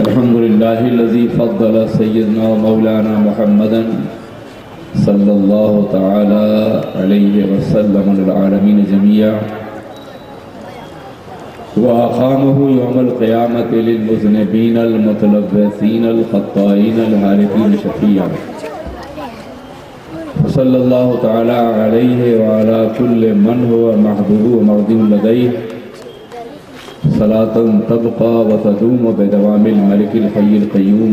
الحمد لله الذي فضل سيدنا ومولانا محمدا صلى الله تعالى عليه وسلم للعالمين جميعا وأقامه يوم القيامة للمذنبين المتلبسين الخطائين الهالكين شفيعا وصلى الله تعالى عليه وعلى كل من هو محبوب ومرضي لديه صلاة تبقى وتدوم بدوام الملك الحي القيوم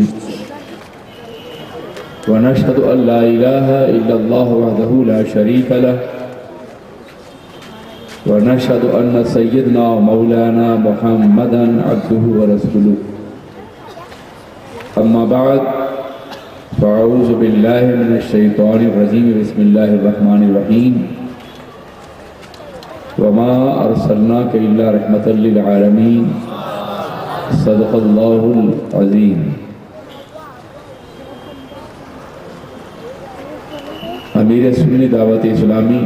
ونشهد أن لا إله إلا الله وحده لا شريك له ونشهد أن سيدنا ومولانا محمدا عبده ورسوله أما بعد فأعوذ بالله من الشيطان الرجيم بسم الله الرحمن الرحيم وما أرسلناك إلا رحمة للعالمين صدق الله العظيم امیر سنی دعوت اسلامی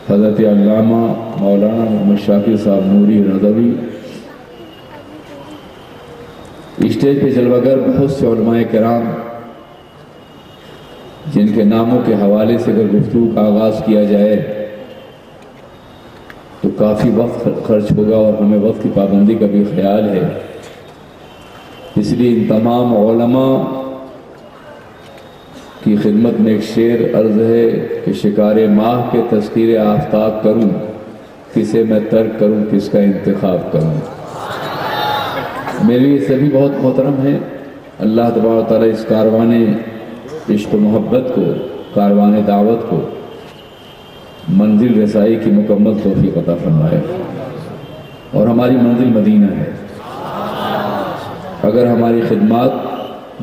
حضرت علامہ مولانا محمد شاکر صاحب نوری رضوی اسٹیج پہ جلوگر بہت سے علماء کرام جن کے ناموں کے حوالے سے اگر گفتگو کا آغاز کیا جائے تو کافی وقت خرچ ہوگا اور ہمیں وقت کی پابندی کا بھی خیال ہے، اس لیے ان تمام علماء کی خدمت میں ایک شعر عرض ہے کہ شکار ماہ کے تذکیر آفتاب کروں، کسے میں ترک کروں، کس کا انتخاب کروں۔ میرے لیے سبھی بہت محترم ہیں، اللہ تبارک و تعالیٰ اس کاروان عشق و محبت کو، کاروان دعوت کو منزل رسائی کی مکمل توفیق عطا فرمائے، اور ہماری منزل مدینہ ہے۔ اگر ہماری خدمات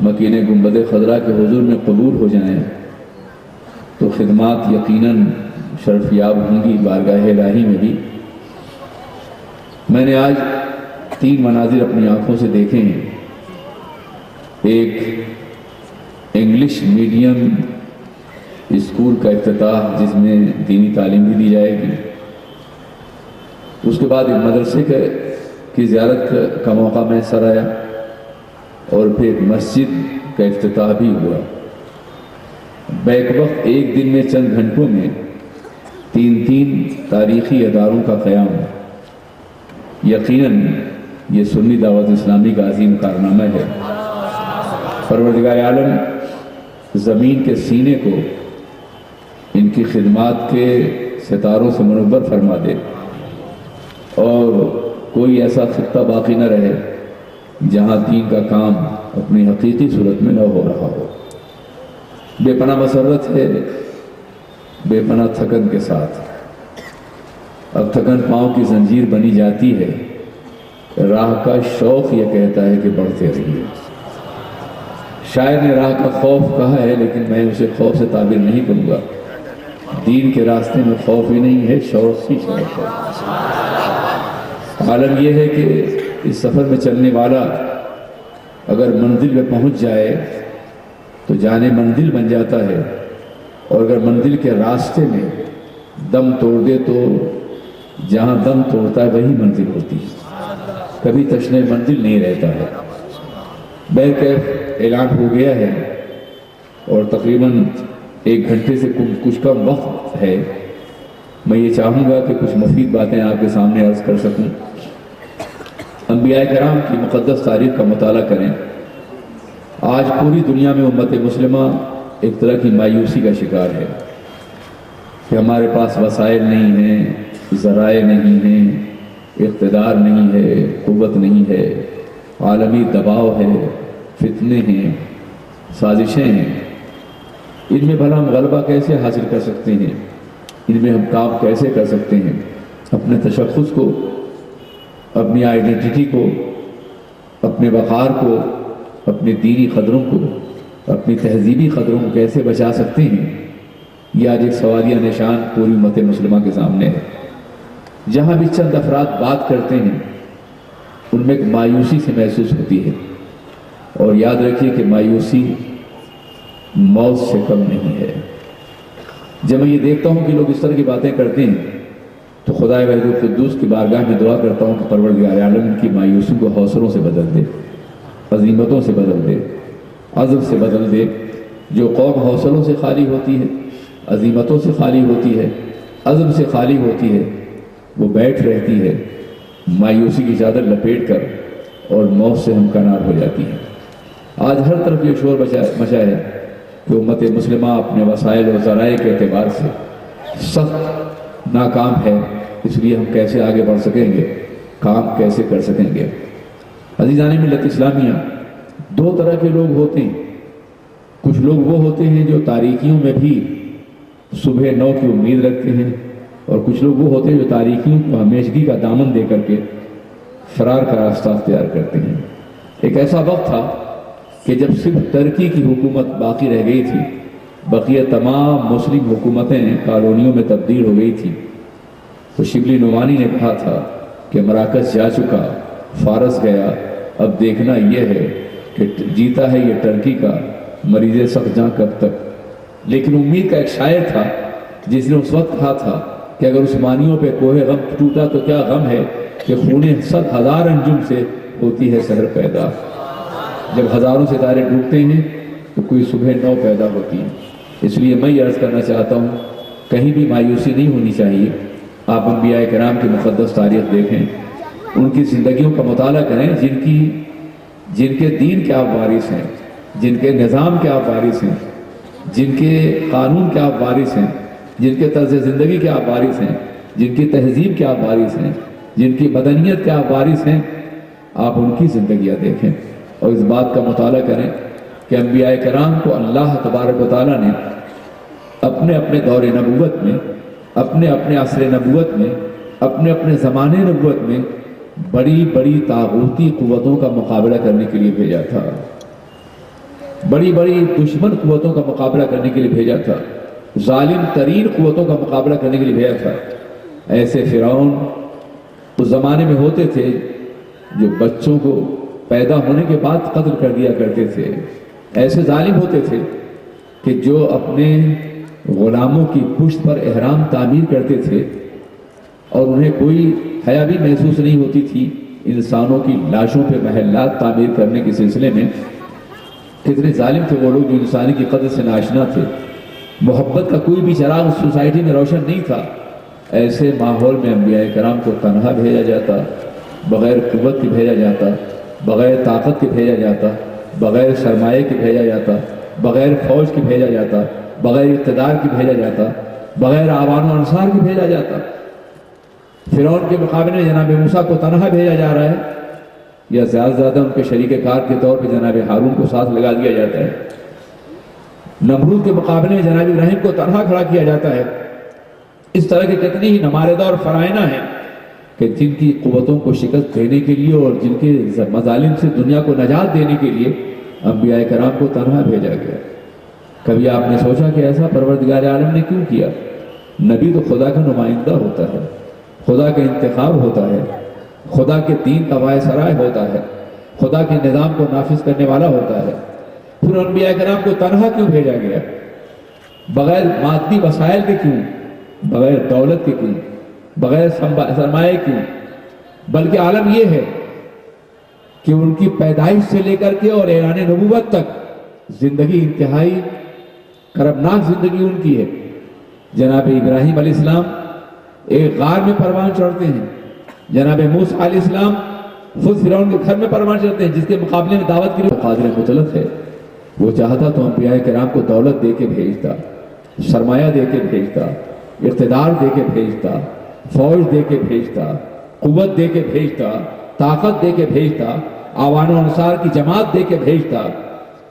مکین گنبد خضرا کے حضور میں قبول ہو جائیں تو خدمات یقیناً شرفیاب ہوں گی بارگاہ الہی میں بھی۔ میں نے آج 3 مناظر اپنی آنکھوں سے دیکھے ہیں۔ ایک انگلش میڈیم اسکول کا افتتاح جس میں دینی تعلیم بھی دی جائے گی، اس کے بعد ایک مدرسے کی زیارت کا موقع میسر آیا، اور پھر مسجد کا افتتاح بھی ہوا۔ بیک وقت ایک دن میں چند گھنٹوں میں 3 تاریخی اداروں کا قیام، یقیناً یہ سنی دعوت اسلامی کا عظیم کارنامہ ہے۔ پروردگار عالم زمین کے سینے کو ان کی خدمات کے ستاروں سے منور فرما دے، اور کوئی ایسا خطہ باقی نہ رہے جہاں دین کا کام اپنی حقیقی صورت میں نہ ہو رہا ہو۔ بے پناہ مسرت ہے، بے پناہ تھکن کے ساتھ۔ اب تھکن پاؤں کی زنجیر بنی جاتی ہے، راہ کا شوق یہ کہتا ہے کہ بڑھتے رہیے۔ شاعر نے راہ کا خوف کہا ہے، لیکن میں اسے خوف سے تعبیر نہیں کروں گا۔ دین کے راستے میں خوف ہی نہیں ہے، شوق ہی شوق ہے۔ عالم یہ ہے کہ اس سفر میں چلنے والا اگر منزل میں پہنچ جائے تو جانے منزل بن جاتا ہے، اور اگر منزل کے راستے میں دم توڑ دے تو جہاں دم توڑتا ہے وہی منزل ہوتی ہے، کبھی تشنہ منزل نہیں رہتا ہے۔ بہرکیف اعلان ہو گیا ہے اور تقریباً 1 گھنٹے سے کچھ کم وقت ہے۔ میں یہ چاہوں گا کہ کچھ مفید باتیں آپ کے سامنے عرض کر سکوں۔ انبیاء کرام کی مقدس تاریخ کا مطالعہ کریں۔ آج پوری دنیا میں امت مسلمہ ایک طرح کی مایوسی کا شکار ہے کہ ہمارے پاس وسائل نہیں ہیں، ذرائع نہیں ہیں، اقتدار نہیں ہے، قوت نہیں ہے، عالمی دباؤ ہے، فتنے ہیں، سازشیں ہیں۔ ان میں بھلا ہم غلبہ کیسے حاصل کر سکتے ہیں؟ ان میں ہم کام کیسے کر سکتے ہیں؟ اپنے تشخص کو، اپنی آئیڈینٹی کو، اپنے وقار کو، اپنے دینی قدروں کو، اپنی تہذیبی قدروں کو کیسے بچا سکتے ہیں؟ یہ آج ایک سوالیہ نشان پوری امت مسلمہ کے سامنے ہے۔ جہاں بھی چند افراد بات کرتے ہیں ان میں ایک مایوسی سے محسوس ہوتی ہے، اور یاد رکھیے کہ مایوسی موت سے کم نہیں ہے۔ جب میں یہ دیکھتا ہوں کہ لوگ اس طرح کی باتیں کرتے ہیں تو خدائے وحید القدوس کی بارگاہ میں دعا کرتا ہوں کہ پروردگار عالم ان کی مایوسی کو حوصلوں سے بدل دے، عزیمتوں سے بدل دے، عزم سے بدل دے۔ جو قوم حوصلوں سے خالی ہوتی ہے، عزیمتوں سے خالی ہوتی ہے، عزم سے خالی ہوتی ہے، وہ بیٹھ رہتی ہے مایوسی کی چادر لپیٹ کر اور موت سے ہمکنار ہو جاتی ہے۔ آج ہر طرف یہ شور مچا ہے کہ امت مسلمہ اپنے وسائل و ذرائع کے اعتبار سے سخت ناکام ہے، اس لیے ہم کیسے آگے بڑھ سکیں گے، کام کیسے کر سکیں گے۔ عزیزان ملت اسلامیہ، دو طرح کے لوگ ہوتے ہیں۔ کچھ لوگ وہ ہوتے ہیں جو تاریکیوں میں بھی صبح نو کی امید رکھتے ہیں، اور کچھ لوگ وہ ہوتے ہیں جو تاریکیوں کو ہمیشگی کا دامن دے کر کے فرار کا راستہ اختیار کرتے ہیں۔ ایک ایسا وقت تھا کہ جب صرف ترکی کی حکومت باقی رہ گئی تھی، بقیہ تمام مسلم حکومتیں کالونیوں میں تبدیل ہو گئی تھی، تو شبلی نعمانی نے کہا تھا کہ مراکز جا چکا، فارس گیا، اب دیکھنا یہ ہے کہ جیتا ہے یہ ٹرکی کا مریض سخت جاں کب تک۔ لیکن امید کا ایک شاعر تھا جس نے اس وقت کہا تھا کہ اگر عثمانیوں پہ کوہ غم ٹوٹا تو کیا غم ہے کہ خون 100,000 انجم سے ہوتی ہے سحر پیدا۔ جب ہزاروں ستارے ڈوبتے ہیں تو کوئی صبح نو پیدا ہوتی ہے۔ اس لیے میں یہ عرض کرنا چاہتا ہوں، کہیں بھی مایوسی نہیں ہونی چاہیے۔ آپ انبیاء کرام کی مقدس تاریخ دیکھیں، ان کی زندگیوں کا مطالعہ کریں، جن کے دین کے آپ وارث ہیں، جن کے نظام کے آپ وارث ہیں، جن کے قانون کے آپ وارث ہیں، جن کے طرز زندگی کے آپ وارث ہیں، جن کی تہذیب کے آپ وارث ہیں، جن کی مدنیت کے آپ وارث ہیں، آپ ان کی زندگیاں دیکھیں اور اس بات کا مطالعہ کریں کہ انبیاء کرام کو اللہ تبارک و تعالیٰ نے اپنے اپنے دور نبوت میں، اپنے اپنے عصر نبوت میں، اپنے اپنے زمانے نبوت میں بڑی بڑی طاغوتی قوتوں کا مقابلہ کرنے کے لیے بھیجا تھا، بڑی بڑی دشمن قوتوں کا مقابلہ کرنے کے لیے بھیجا تھا، ظالم ترین قوتوں کا مقابلہ کرنے کے لیے بھیجا تھا۔ ایسے فرعون اس زمانے میں ہوتے تھے جو بچوں کو پیدا ہونے کے بعد قتل کر دیا کرتے تھے، ایسے ظالم ہوتے تھے کہ جو اپنے غلاموں کی پشت پر احرام تعمیر کرتے تھے اور انہیں کوئی حیا بھی محسوس نہیں ہوتی تھی انسانوں کی لاشوں پہ محلات تعمیر کرنے کے سلسلے میں۔ کتنے ظالم تھے وہ لوگ جو انسانی کی قدر سے ناشنا تھے، محبت کا کوئی بھی چراغ اس سوسائٹی میں روشن نہیں تھا۔ ایسے ماحول میں انبیاء کرام کو تنہا بھیجا جاتا، بغیر قوت کے بھیجا جاتا، بغیر طاقت کے بھیجا جاتا، بغیر سرمایہ کے بھیجا جاتا، بغیر فوج کے بھیجا جاتا، بغیر اقتدار کے بھیجا جاتا، بغیر آوان و انصار کے بھیجا جاتا۔ فرعون کے مقابلے میں جناب موسیٰ کو تنہا بھیجا جا رہا ہے، یا زیادہ زیادہ ان کے شریک کار کے طور پہ جناب ہارون کو ساتھ لگا دیا جاتا ہے۔ نمرود کے مقابلے میں جناب ابراہیم کو تنہا کھڑا کیا جاتا ہے۔ اس طرح کے کتنی ہی نمائندہ اور فرائض ہیں کہ جن کی قوتوں کو شکست دینے کے لیے اور جن کے مظالم سے دنیا کو نجات دینے کے لیے انبیاء کرام کو تنہا بھیجا گیا۔ کبھی آپ نے سوچا کہ ایسا پروردگار عالم نے کیوں کیا؟ نبی تو خدا کا نمائندہ ہوتا ہے، خدا کا انتخاب ہوتا ہے، خدا کے دین کا وائسرائے ہوتا ہے، خدا کے نظام کو نافذ کرنے والا ہوتا ہے۔ پھر انبیاء کرام کو تنہا کیوں بھیجا گیا؟ بغیر مادی وسائل کے کیوں؟ بغیر دولت کے کیوں؟ بغیر سرمایہ کیوں؟ بلکہ عالم یہ ہے کہ ان کی پیدائش سے لے کر کے اور اعلان نبوت تک زندگی انتہائی کربناک زندگی ان کی ہے۔ جناب ابراہیم علیہ السلام ایک غار میں پروان چڑھتے ہیں، جناب موسیٰ علیہ السلام خود فرعون کے گھر میں پروان چڑھتے ہیں، جس کے مقابلے میں دعوت کے لیے قادر مطلق ہے۔ وہ چاہتا تو انبیاء کرام کو دولت دے کے بھیجتا، سرمایہ دے کے بھیجتا، اقتدار دے کے بھیجتا، فوج دے کے بھیجتا، قوت دے کے بھیجتا، طاقت دے کے بھیجتا، آوان و انصار کی جماعت دے کے بھیجتا،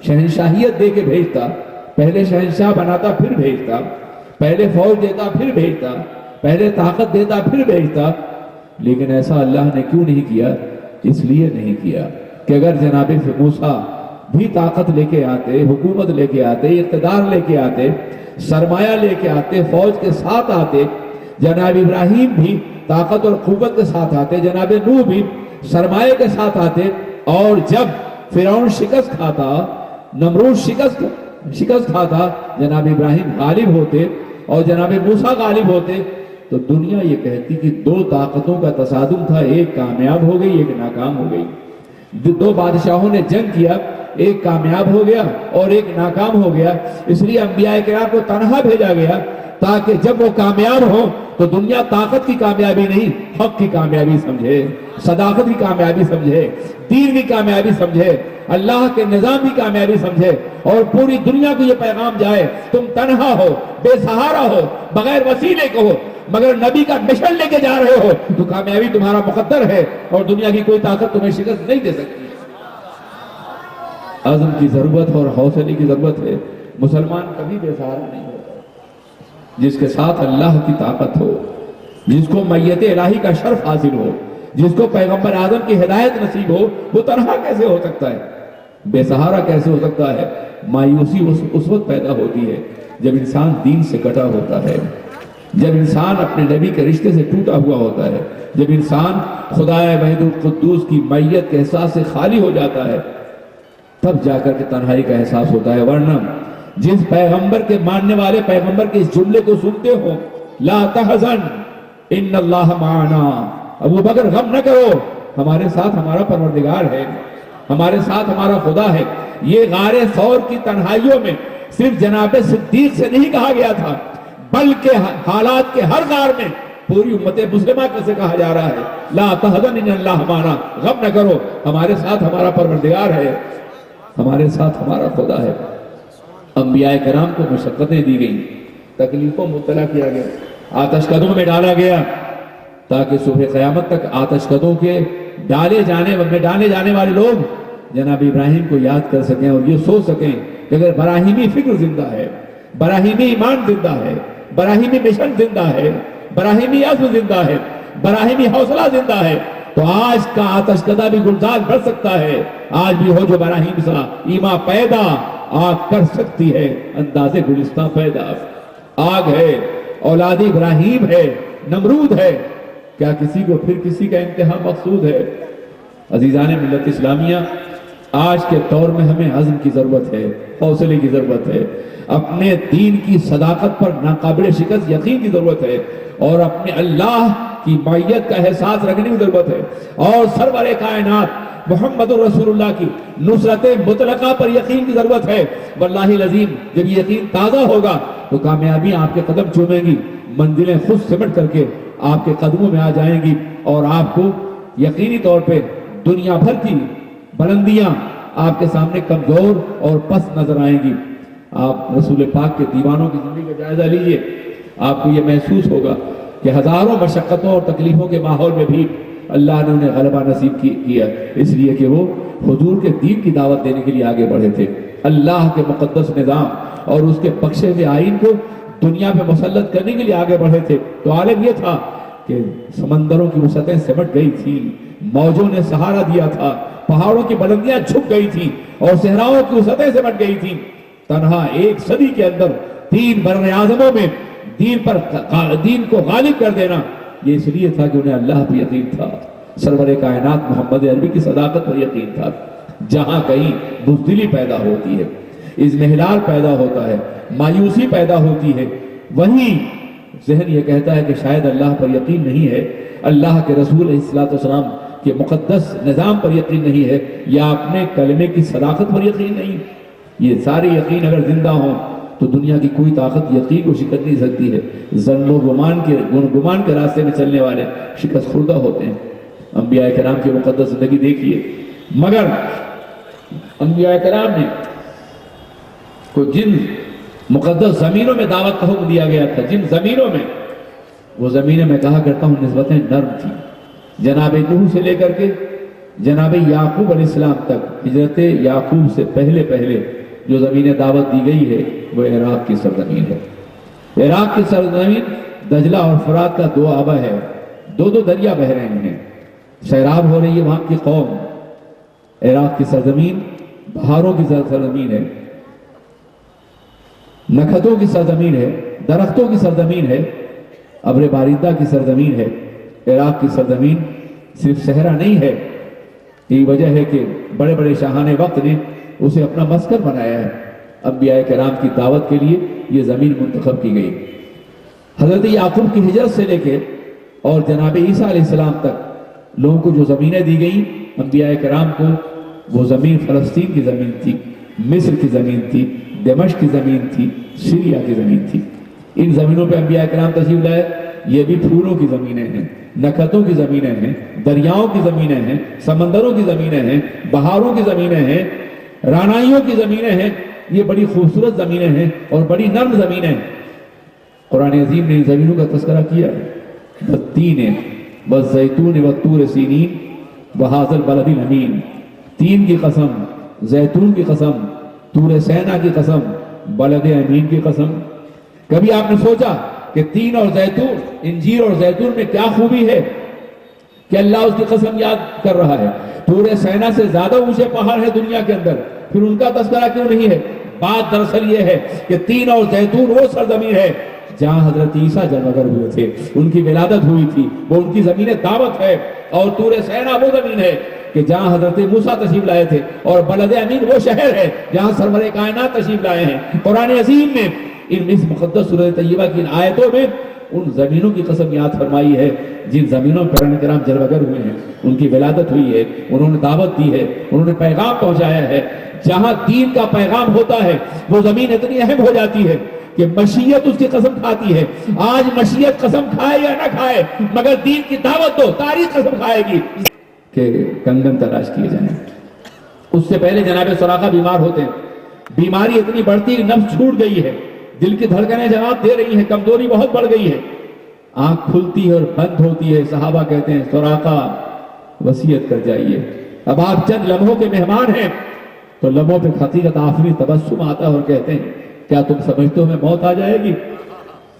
شہنشاہیت دے کے بھیجتا، پہلے شہنشاہ بناتا پھر بھیجتا، پہلے فوج دیتا پھر بھیجتا، پہلے طاقت دیتا پھر بھیجتا۔ لیکن ایسا اللہ نے کیوں نہیں کیا؟ اس لیے نہیں کیا کہ اگر جناب موسیٰ بھی طاقت لے کے آتے، حکومت لے کے آتے، اقتدار لے کے آتے، سرمایہ لے کے آتے، فوج کے ساتھ آتے، جناب ابراہیم بھی طاقت اور قوت کے ساتھ آتے، جناب نوح بھی سرمایہ کے ساتھ آتے، اور جب فرعون شکست کھاتا، نمرود شکست کھاتا، جناب ابراہیم غالب ہوتے اور جناب موسیٰ غالب ہوتے، تو دنیا یہ کہتی کہ دو طاقتوں کا تصادم تھا، ایک کامیاب ہو گئی ایک ناکام ہو گئی. دو بادشاہوں نے جنگ کیا، ایک کامیاب ہو گیا اور ایک ناکام ہو گیا. اس لیے انبیاء کرام کو تنہا بھیجا گیا تاکہ جب وہ کامیاب ہو تو دنیا طاقت کی کامیابی نہیں، حق کی کامیابی سمجھے، صداقت کی کامیابی سمجھے، دین کی کامیابی سمجھے، اللہ کے نظام کی کامیابی سمجھے، اور پوری دنیا کو یہ پیغام جائے تم تنہا ہو، بے سہارا ہو، بغیر وسیلے کو ہو، مگر نبی کا مشن لے کے جا رہے ہو تو کامیابی تمہارا مقدر ہے اور دنیا کی کوئی طاقت تمہیں شکست نہیں دے سکتی. عزم کی ضرورت اور حوصلے کی ضرورت ہے. مسلمان کبھی بے سہارا نہیں ہوتا. جس کے ساتھ اللہ کی طاقت ہو، جس کو میت الہی کا شرف حاصل ہو، جس کو پیغمبر اعظم کی ہدایت نصیب ہو، وہ تنہا کیسے ہو سکتا ہے، بے سہارا کیسے ہو سکتا ہے؟ مایوسی اس وقت پیدا ہوتی ہے جب انسان دین سے کٹا ہوتا ہے، جب انسان اپنے نبی کے رشتے سے ٹوٹا ہوا ہوتا ہے، جب انسان خدائے وحید القدوس کی معیت کے احساس سے خالی ہو جاتا ہے، تب جا کر کے تنہائی کا احساس ہوتا ہے. ورنہ جس پیغمبر کے ماننے والے پیغمبر کے اس جملے کو سنتے ہو، لا تحزن ان اللہ معنا، ابو بکر غم نہ کرو، ہمارے ساتھ ہمارا پروردگار ہے، ہمارے ساتھ ہمارا خدا ہے. یہ غار ثور کی تنہائیوں میں صرف جناب صدیق سے نہیں کہا گیا تھا، بلکہ حالات کے ہر غار میں پوری امت مسلمہ سے کہا جا رہا ہے، لا تحزن ان اللہ معنا، غم نہ کرو، ہمارے ساتھ ہمارا پروردگار ہے، ہمارے ساتھ ہمارا خدا ہے. انبیاء کرام کو مشقتیں دی گئیں، تکلیفوں مبتلا کیا گیا، آتش قدوں میں ڈالا گیا تاکہ صبح قیامت تک آتش قدوں کے ڈالے جانے والے لوگ جناب ابراہیم کو یاد کر سکیں اور یہ سوچ سکیں کہ اگر براہیمی فکر زندہ ہے، براہیمی ایمان زندہ ہے، براہیمی مشن زندہ ہے، براہیمی عزم زندہ ہے، براہیمی حوصلہ زندہ ہے، تو آج کا آتش قدہ بھی گلزار بڑھ سکتا ہے. آج بھی ہو جو براہیم سا ایما پیدا، آگ کر سکتی ہے انداز گلستہ پیدا. آگ ہے، اولاد ابراہیم ہے، نمرود ہے، کیا کسی کو پھر کسی کا انتہا مقصود ہے؟ عزیزان ملت اسلامیہ، آج کے دور میں ہمیں عزم کی ضرورت ہے، حوصلے کی ضرورت ہے، اپنے دین کی صداقت پر ناقابل شکست یقین کی ضرورت ہے، اور اپنے اللہ کی معیت کا احساس رکھنے کی ضرورت ہے، اور سرور کائنات محمد رسول اللہ کی نصرت مطلقہ پر یقین کی ضرورت ہے. واللہ العظیم جب یہ یقین تازہ ہوگا تو کامیابی آپ کے قدم چومیں گی، منزلیں خود سمٹ کر کے آپ کے قدموں میں آ جائیں گی، اور آپ کو یقینی طور پہ دنیا بھر کی بلندیاں آپ کے سامنے کمزور اور پست نظر آئیں گی. آپ رسول پاک کے دیوانوں کی زندگی کا جائزہ لیجئے، آپ کو یہ محسوس ہوگا کہ ہزاروں مشقتوں اور تکلیفوں کے ماحول میں بھی اللہ نے انہیں غلبہ نصیب کیا، اس لیے کہ وہ حضور کے دین کی دعوت دینے کے لیے آگے بڑھے تھے، اللہ کے مقدس نظام اور اس کے بخشے ہوئے آئین کو دنیا میں مسلط کرنے کے لیے آگے بڑھے تھے. تو عالم یہ تھا کہ سمندروں کی وسعتیں سمٹ گئی تھی، موجوں نے سہارا دیا تھا، پہاڑوں کی بلندیاں جھک گئی تھی اور صحراؤں کی وسعتیں سمٹ گئی تھی. تنہا ایک صدی کے اندر تین بر اعظموں میں دین کو غالب کر دینا، یہ اس لیے تھا کہ انہیں اللہ پر یقین تھا، سرور کائنات محمد عربی کی صداقت پر یقین تھا. جہاں کہیں بزدلی پیدا ہوتی ہے، اضمحلال پیدا ہوتا ہے، مایوسی پیدا ہوتی ہے، وہیں ذہن یہ کہتا ہے کہ شاید اللہ پر یقین نہیں ہے، اللہ کے رسول علیہ الصلوۃ والسلام کے مقدس نظام پر یقین نہیں ہے، یا اپنے کلمے کی صداقت پر یقین نہیں. یہ سارے یقین اگر زندہ ہوں تو دنیا کی کوئی طاقت یقین کو شکست نہیں سکتی ہے. ظن و گمان کے راستے میں چلنے والے شکست خوردہ ہوتے ہیں. انبیاء کرام کی مقدس زندگی دیکھیے، مگر انبیاء کرام نے کو جن مقدس زمینوں میں دعوت کا حکم دیا گیا تھا، جن زمینوں میں، وہ زمینیں میں کہا کرتا ہوں نسبتیں نرم تھی. جناب نوح سے لے کر کے جناب یعقوب علیہ السلام تک، ہجرت یعقوب سے پہلے جو زمین دعوت دی گئی ہے وہ عراق کی سرزمین ہے. عراق کی سرزمین دجلہ اور فرات کا دو آبا ہے، دو دریا بہ رہے ہیں، سیراب ہو رہی ہے وہاں کی قوم. عراق کی سرزمین بہاروں کی سرزمین ہے، نکھتوں کی سرزمین ہے، درختوں کی سرزمین ہے، ابر باریدہ کی سرزمین ہے. عراق کی سرزمین صرف صحرا نہیں ہے، یہی وجہ ہے کہ بڑے بڑے شاہان وقت نے اسے اپنا مسکن بنایا ہے. انبیاء کرام کی دعوت کے لیے یہ زمین منتخب کی گئی. حضرت یعقوب کی ہجرت سے لے کے اور جناب عیسیٰ علیہ السلام تک لوگوں کو جو زمینیں دی گئیں انبیاء کرام کو، وہ زمین فلسطین کی زمین تھی، مصر کی زمین تھی، دمشق کی زمین تھی، سیریا کی زمین تھی۔ ان زمینوں پہ انبیاء کرام تشریف لائے۔ یہ بھی پھولوں کی زمینیں ہیں، نکھتوں کی زمینیں ہیں، دریاؤں کی زمینیں ہیں، سمندروں کی زمینیں ہیں، بہاروں کی زمینیں ہیں، رانائیوں کی زمینیں ہیں۔ یہ بڑی خوبصورت زمینیں ہیں اور بڑی نرم زمینیں ہیں۔ قرآن عظیم نے ان زمینوں کا تذکرہ کیا ہے۔ والتین والزیتون والطور سینین وہذا البلد الامین، تین کی قسم، زیتون کی قسم، طور سینا کی قسم، بلد امین کی قسم۔ کبھی آپ نے سوچا کہ تین اور زیتون، انجیر اور زیتون میں کیا خوبی ہے کہ اللہ اس کی قسم یاد کر رہا ہے؟ طور سینا سے زیادہ اونچے پہاڑ ہیں دنیا کے اندر، پھر ان کا تذکرہ کیوں نہیں ہے؟ بات دراصل یہ ہے کہ تین اور زیتون وہ سرزمین ہے جہاں حضرت عیسیٰ جلوگر ہوئے تھے، ان کی ولادت ہوئی تھی، وہ ان کی زمین دعوت ہے۔ اور طور سینا وہ زمین ہے کہ جہاں حضرت موسیٰ تشریف لائے تھے، اور بلد امین وہ شہر ہے جہاں سرور کائنات تشریف لائے ہیں۔ قرآن عظیم میں اس مقدس سورہ طیبہ کی ان آیتوں میں ان زمینوں کی قسم یاد فرمائی ہے جن زمینوں پر پیغمبر کرام جلوگر ہوئے ہیں، ان کی ولادت ہوئی ہے، انہوں نے دعوت دی ہے، انہوں نے پیغام پہنچایا ہے۔ جہاں دین کا پیغام ہوتا ہے وہ زمین اتنی اہم ہو جاتی ہے کہ مشیت اس کی قسم کھاتی ہے۔ آج مشیت قسم کھائے یا نہ کھائے، مگر دین کی دعوت دو، تاریخ قسم کھائے گی کہ کنگن تلاش کیے جائیں۔ اس سے پہلے جناب سراقہ بیمار ہوتے ہیں، بیماری اتنی بڑھتی ہے، نفس چھوٹ گئی ہے، دل کی دھڑکنیں جواب دے رہی ہیں، کمزوری بہت بڑھ گئی ہے، آنکھ کھلتی ہے اور بند ہوتی ہے۔ صحابہ کہتے ہیں سراقہ وصیت کر جائیے۔ اب آپ چند لمحوں کے مہمان ہیں تو لمحوں پہ حقیقت آخری تبسم آتا ہے اور کہتے ہیں کیا تم سمجھتے ہو میں موت آ جائے گی؟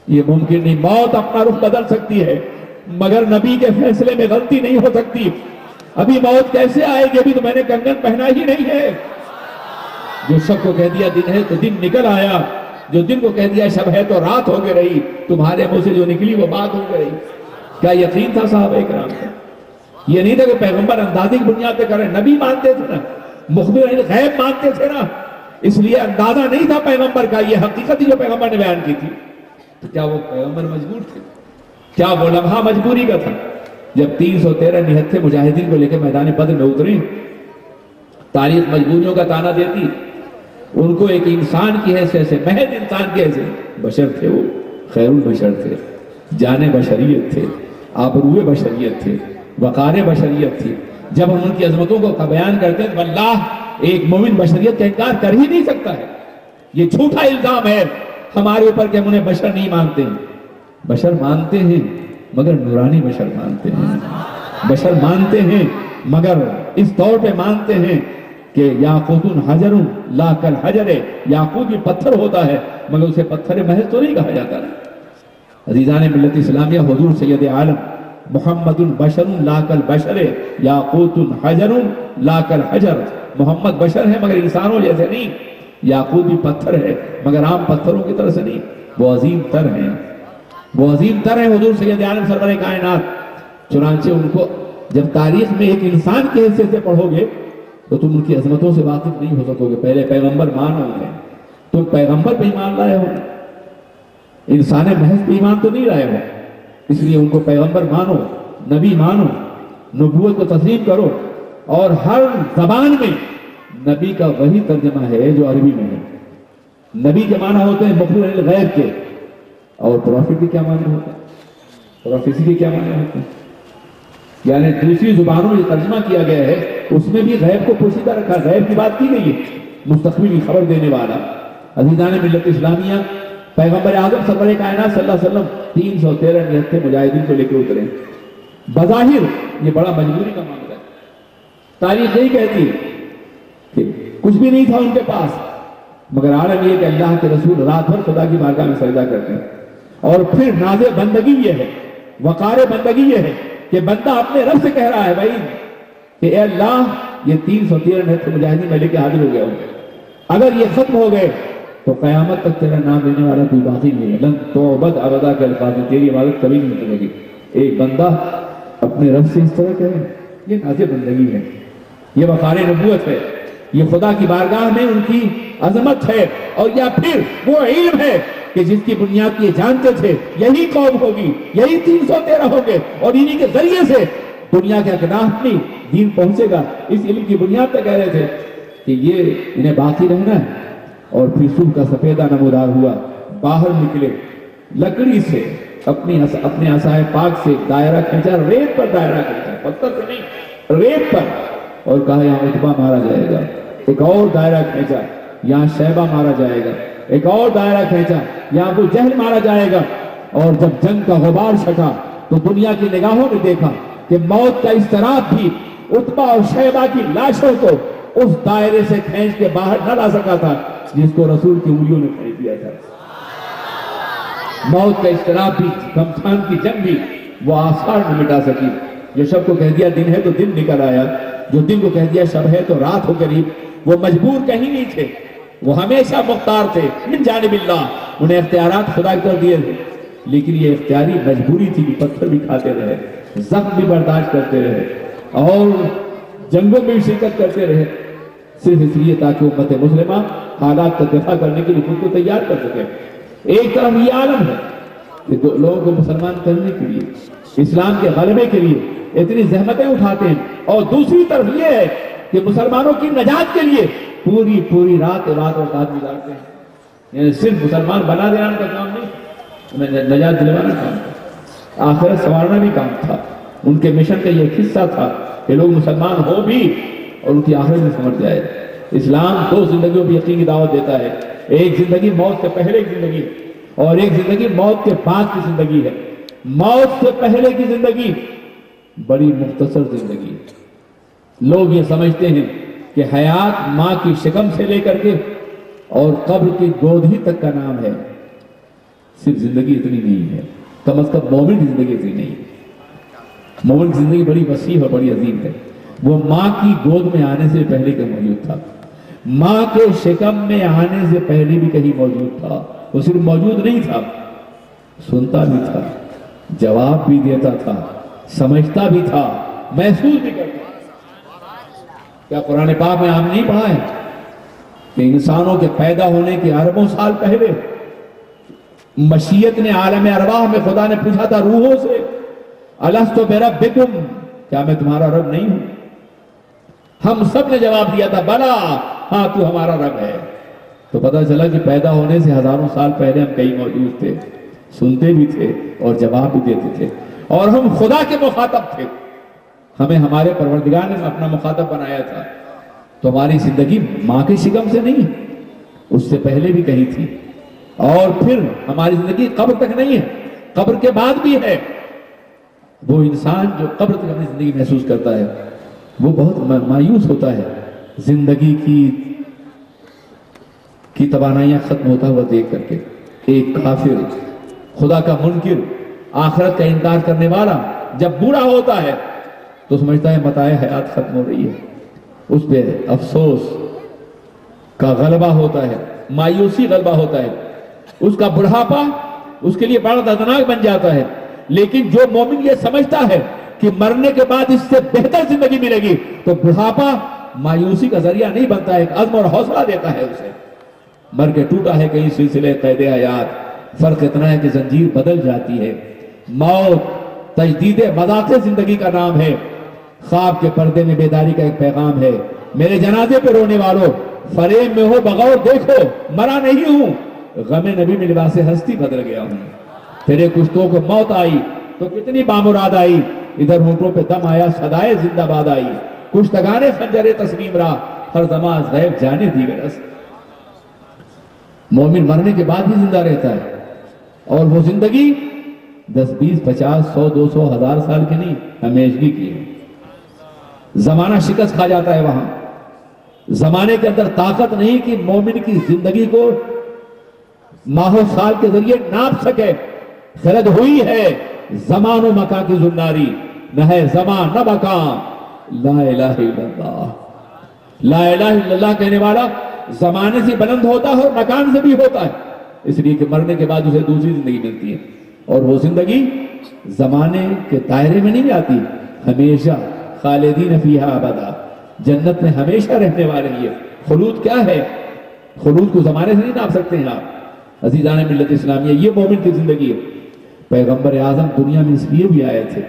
یہ ممکن نہیں، موت اپنا رخ بدل سکتی ہے مگر نبی کے فیصلے میں غلطی نہیں ہو سکتی۔ ابھی موت کیسے آئے گی؟ ابھی تو میں نے کنگن پہنا ہی نہیں ہے۔ جو شب کو کہہ دیا دن ہے تو دن نکل آیا، جو دن کو کہہ دیا شب ہے تو رات ہو کے رہی، تمہارے منہ سے جو نکلی وہ بات ہو کے رہی۔ کیا یقین تھا صحابہ کرام کا؟ یہ نہیں تھا کہ پیغمبر اندازی کی بنیاد پہ کریں، نبی مانتے تھے نا، مخبر غیب مانتے تھے نا، اس لیے اندازہ نہیں تھا پیغمبر کا، یہ حقیقت ہی جو پیغمبر نے بیان کی تھی۔ تو کیا وہ پیغمبر مجبور تھے؟ کیا وہ لمحہ مجبوری کا تھا؟ جب 313 نہتھے مجاہدین کو لے کے میدان بدر میں اترے، تاریخ مجبوریوں کا تانا دیتی، ان کو ایک انسان کی حیثیت سے، محض انسان کی حیثیت، بشر تھے، وہ خیر البشر تھے، جان بشریت تھے، آبروئے بشریت تھے، وقار بشریت تھی۔ جب ہم ان کی عظمتوں کو بیان کرتے ہیں تو اللہ ایک مومن بشریت کا انکار کر ہی نہیں سکتا ہے۔ یہ جھوٹا الزام ہے ہمارے اوپر کہ ہم انہیں بشر نہیں مانتے ہیں۔ بشر مانتے ہیں مگر نورانی بشر مانتے ہیں، بشر مانتے ہیں مگر اس طور پہ مانتے ہیں کہ یاقوت حجر لا کل حجر، یاقوت بھی پتھر ہوتا ہے مگر اسے پتھر محض تو نہیں کہا جاتا۔ عزیزان ملت اسلامیہ، حضور سید عالم محمد بشر لا کل بشر یاقوت حجر لا کل حجر، محمد بشر ہے مگر انسانوں جیسے نہیں، یاقوت بھی پتھر ہے مگر عام پتھروں کی طرح سے نہیں، وہ عظیم تر ہیں، وہ عظیم تر ہیں حضور سید عالم سرور کائنات۔ چنانچہ ان کو جب تاریخ میں ایک انسان کی حیثیت سے پڑھو گے تو تم ان کی عظمتوں سے واقف نہیں ہو سکو گے۔ پہلے پیغمبر مانو گے، تم پیغمبر پہ ایمان لائے ہو، انسان محض پہ ایمان تو نہیں لائے ہو، اس لیے ان کو پیغمبر مانو، نبی مانو، نبوت کو تسلیم کرو۔ اور ہر زبان میں نبی کا وہی ترجمہ ہے جو عربی میں ہے۔ نبی کے معنی ہوتے ہیں مخبر الغیب کے، اور پروفیٹ کے کیا معنی ہوتے ہیں؟ پروفیسی کے کیا معنی ہوتے ہیں؟ یعنی دوسری زبانوں میں ترجمہ کیا گیا ہے، اس میں بھی غیب کو پوشیدہ رکھا، غیب کی بات کی گئی ہے، مستقبل کی خبر دینے والا۔ عزیزان ملت اسلامیہ، پیغمبر اعظم سرور کائنات صلی اللہ علیہ وسلم 313 نہتھے مجاہدین کو لے کے اترے۔ بظاہر یہ بڑا مجبوری کا معاملہ ہے، تاریخ یہی کہتی ہے کہ کچھ بھی نہیں تھا ان کے پاس، مگر عالم یہ کہ اللہ کے رسول رات بھر خدا کی بارگاہ میں سجدہ کرتے ہیں۔ اور پھر ناز بندگی یہ ہے، وقار بندگی یہ ہے کہ بندہ اپنے رب سے کہہ رہا ہے بھائی کہ اے اللہ یہ 313 نہتھے مجاہدین میں لے کے حاضر ہو گیا ہوں، اگر یہ ختم ہو گئے تو قیامت تک تیرا نام لینے والا کوئی باقی نہیں ہے، لن تعبد ابدا کے الفاظ میں تیری عبادت کبھی نہیں ملے گی۔ ایک بندہ اپنے رب سے اس طرح کہے، یہ ناز بندگی ہے، یہ وقار نبوت ہے، یہ خدا کی بارگاہ میں ان کی عظمت ہے، اور یا پھر وہ علم ہے کہ جس کی بنیاد یہ جانتے تھے یہی قوم ہوگی, یہی 313 ہوں گے, اور انہی کے ذریعے سے دنیا کے اکناف میں دین پہنچے گا. اس علم کی بنیاد پہ کہہ رہے تھے کہ یہ انہیں باقی رہنا ہے. اور پھر صبح کا سفیدہ نمودار ہوا, باہر نکلے, لکڑی سے اپنے عصائے پاک سے دائرہ کھینچا, ریت پر دائرہ کھینچا, پتھر پہ نہیں, ریت پر, اور کہا یہاں عتبہ مارا جائے گا. ایک اور دائرہ کھینچا, یہاں شیبہ مارا جائے گا. ایک اور دائرہ کھینچا, یہاں ابو جہل مارا جائے گا. اور جب جنگ کا غبار چھٹا تو دنیا کی نگاہوں نے دیکھا کہ موت کا اضطراب بھی عتبہ اور شیبہ کی لاشوں کو اس دائرے سے کھینچ کے باہر نہ لا سکا تھا جس کو رسول کی انگلیوں نے کھینچ دیا تھا. موت کا اضطراب بھی, گھمسان کی جنگ بھی وہ آثار نہ مٹا سکی. جو شب کو کہہ دیا دن ہے تو دن نکل آیا, جو دن کو کہہ دیا شب ہے تو رات ہو قریب. وہ مجبور کہیں نہیں تھے, وہ ہمیشہ مختار تھے من جانب اللہ. انہیں اختیارات خدا کی طرف دیے تھے, لیکن یہ اختیاری مجبوری تھی کہ پتھر بھی کھاتے رہے, زخم بھی برداشت کرتے رہے, اور جنگوں میں بھی شرکت کرتے رہے, صرف اس لیے تاکہ امت مسلمہ حالات کا دفاع کرنے کے لیے خود کو تیار کر سکے. ایک طرف یہ عالم ہے کہ لوگوں کو مسلمان کرنے کے لیے, اسلام کے غلبے کے لیے اتنی زحمتیں اٹھاتے ہیں, اور دوسری طرف یہ ہے کہ مسلمانوں کی نجات کے لیے پوری رات عبادت گزارتے ہیں. یعنی صرف مسلمان بنا دینا کا کام نہیں, نجات دلوانا کام تھا, آخرت سنوارنا بھی کام تھا. ان کے مشن کا یہ حصہ تھا کہ لوگ مسلمان ہو بھی اور ان کی آخرت بھی سمجھ جائے. اسلام 2 زندگیوں کی یقین کی دعوت دیتا ہے, ایک زندگی موت سے پہلے کی زندگی, اور ایک زندگی موت کے بعد کی زندگی ہے. موت سے پہلے کی زندگی بڑی مختصر زندگی. لوگ یہ سمجھتے ہیں کہ حیات ماں کی شکم سے لے کر کے اور قبر کی گود ہی تک کا نام ہے. صرف زندگی اتنی نہیں ہے, کم از کم مومن کی زندگی اتنی نہیں ہے. مومن کی زندگی بڑی وسیع اور بڑی عظیم ہے. وہ ماں کی گود میں آنے سے پہلے کا موجود تھا, ماں کے شکم میں آنے سے پہلے بھی کہیں موجود تھا. وہ صرف موجود نہیں تھا, سنتا بھی تھا, جواب بھی دیتا تھا, سمجھتا بھی تھا, محسوس بھی کرتا. کیا قرآن پاک میں آپ نہیں پڑھا ہے کہ انسانوں کے پیدا ہونے کے اربوں سال پہلے مشیت نے عالم ارواح میں خدا نے پوچھا تھا روحوں سے, الستو بربکم, کیا میں تمہارا رب نہیں ہوں؟ ہم سب نے جواب دیا تھا بلا, ہاں تو ہمارا رب ہے. تو پتہ چلا کہ پیدا ہونے سے ہزاروں سال پہلے ہم کہیں موجود تھے, سنتے بھی تھے اور جواب بھی دیتے تھے, اور ہم خدا کے مخاطب تھے. ہمیں ہمارے پروردگار نے اپنا مخاطب بنایا تھا. تو ہماری زندگی ماں کے شکم سے نہیں, اس سے پہلے بھی کہیں تھی. اور پھر ہماری زندگی قبر تک نہیں ہے, قبر کے بعد بھی ہے. وہ انسان جو قبر تک اپنی زندگی محسوس کرتا ہے وہ بہت مایوس ہوتا ہے زندگی کی توانائیاں ختم ہوتا ہوا دیکھ کر کے. ایک کافر, خدا کا منکر, آخرت کا انکار کرنے والا جب بوڑھا ہوتا ہے تو سمجھتا ہے متاع حیات ختم ہو رہی ہے. اس پہ افسوس کا غلبہ ہوتا ہے, مایوسی غلبہ ہوتا ہے. اس کا بڑھاپا اس کے لیے بڑا دردناک بن جاتا ہے. لیکن جو مومن یہ سمجھتا ہے کہ مرنے کے بعد اس سے بہتر زندگی ملے گی تو بڑھاپا مایوسی کا ذریعہ نہیں بنتا ہے, ایک عزم اور حوصلہ دیتا ہے اسے. مر کے ٹوٹا ہے کہیں سلسلے قید حیات, فرق اتنا ہے کہ زنجیر بدل جاتی ہے. موت تجدید مذاق زندگی کا نام ہے. خواب کے پردے میں بیداری کا ایک پیغام ہے. میرے جنازے پہ رونے والوں, فریب میں ہو بغور دیکھو, مرا نہیں ہوں, غم نبی میں لباس ہستی بدل گیا ہوں. تیرے کشتوں کو موت آئی تو کتنی بامراد آئی, ادھر ہونٹوں پہ دم آیا صدائے زندہ باد آئی. کشتگانے خنجر تسلیم را, ہر زمان غیب جانے دی گرس. مومن مرنے کے بعد بھی زندہ رہتا ہے, اور وہ زندگی 10, 20, 50, 100, 200, 1000 سال کی نہیں, ہمیشگی کی ہے. زمانہ شکست کھا جاتا ہے وہاں. زمانے کے اندر طاقت نہیں کہ مومن کی زندگی کو ماہ و سال کے ذریعے ناپ سکے. خرد ہوئی ہے زمان و مکان کی زناری, نہ ہے زمان نہ مکان. لا الہ الا اللہ, لا الہ الا اللہ کہنے والا زمانے سے بلند ہوتا ہے اور مکان سے بھی ہوتا ہے, اس لیے کہ مرنے کے بعد اسے دوسری زندگی ملتی ہے. اور وہ زندگی زمانے کے دائرے میں نہیں آتی, ہمیشہ خالدین فیہا ابدا, جنت میں ہمیشہ رہنے والے. یہ خلود کیا ہے؟ خلود کو زمانے سے نہیں ناپ سکتے ہیں آپ. عزیزان ملت اسلامیہ، یہ مومن کی زندگی ہے۔ پیغمبر اعظم دنیا میں اس لیے بھی آئے تھے